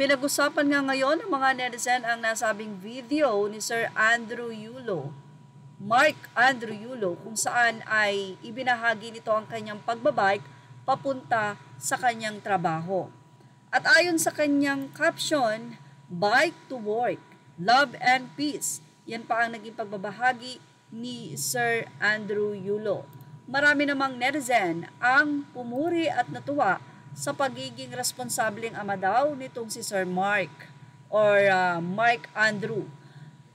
Pinag-usapan nga ngayon ng mga netizen ang nasabing video ni Sir Andrew Yulo, Mark Andrew Yulo, kung saan ay ibinahagi nito ang kanyang pagbabike papunta sa kanyang trabaho. At ayon sa kanyang caption, "Bike to work, love and peace." Yan pa ang naging pagbabahagi ni Sir Andrew Yulo. Marami namang netizen ang pumuri at natuwa sa pagiging responsableng ama daw nitong si Sir Mark or Mark Andrew.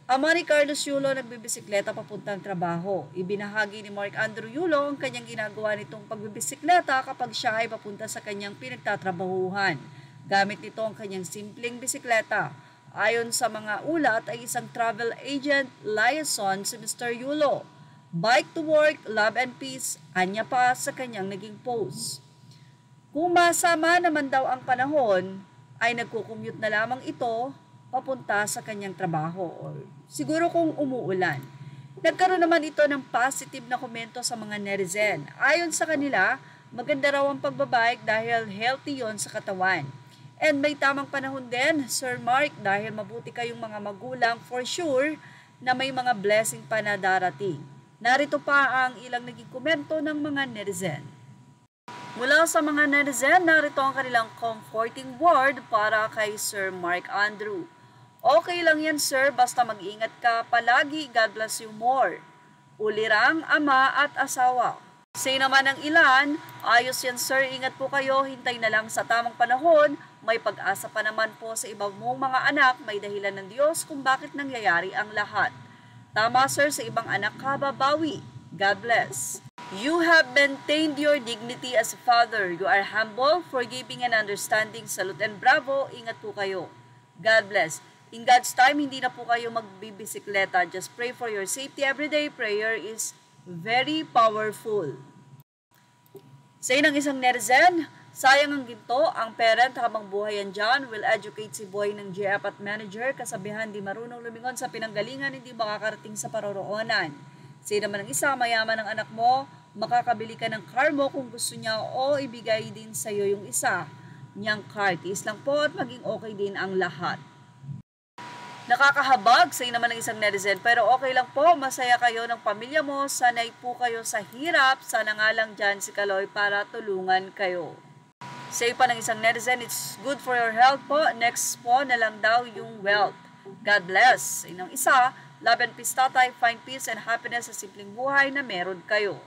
Ama ni Carlos Yulo nagbibisikleta papuntang trabaho. Ibinahagi ni Mark Andrew Yulo ang kanyang ginagawa nitong pagbibisikleta kapag siya ay papunta sa kanyang pinagtatrabahuhan. Gamit nito ang kanyang simpleng bisikleta. Ayon sa mga ulat ay isang travel agent liaison si Mr. Yulo. Bike to work, love and peace, anya pa sa kanyang naging post. Kung masama naman daw ang panahon, ay nagkukommute na lamang ito papunta sa kanyang trabaho or siguro kung umuulan. Nagkaroon naman ito ng positive na komento sa mga netizen. Ayon sa kanila, maganda raw ang pagbabike dahil healthy yon sa katawan. And may tamang panahon din, Sir Mark, dahil mabuti kayong mga magulang for sure na may mga blessing pa na darating. Narito pa ang ilang naging komento ng mga netizen. Mula sa mga netizen, narito ang kanilang comforting word para kay Sir Mark Andrew. Okay lang yan sir, basta mag-ingat ka palagi, God bless you more. Ulirang, ama at asawa. Say naman ng ilan, ayos yan sir, ingat po kayo, hintay na lang sa tamang panahon, may pag-asa pa naman po sa iba mong mga anak, may dahilan ng Diyos kung bakit nangyayari ang lahat. Tama sir, sa ibang anak ka babawi. God bless. You have maintained your dignity as a father. You are humble, forgiving and understanding. Salute and bravo. Ingat po kayo. God bless. In God's time, hindi na po kayo magbibisikleta. Just pray for your safety every day. Prayer is very powerful. Say ng isang netizen, sayang ang ginto, ang parent habang buhay yan dyan will educate si boy ng GF at manager. Kasabihan, di marunong lumingon sa pinanggalingan, hindi makakarating sa paroroonan. Say naman ng isa, mayaman ang anak mo, makakabili ka ng car mo kung gusto niya o ibigay din sa iyo yung isa niyang car. Tiis lang po at maging okay din ang lahat. Nakakahabag, say naman ng isang netizen, pero okay lang po, masaya kayo ng pamilya mo, sanay po kayo sa hirap, sana nga lang dyan si Kaloy para tulungan kayo. Say pa ng isang netizen, it's good for your health po, next po na lang daw yung wealth. God bless. Say ng isa, love and peace tatay, find peace and happiness sa simpleng buhay na meron kayo.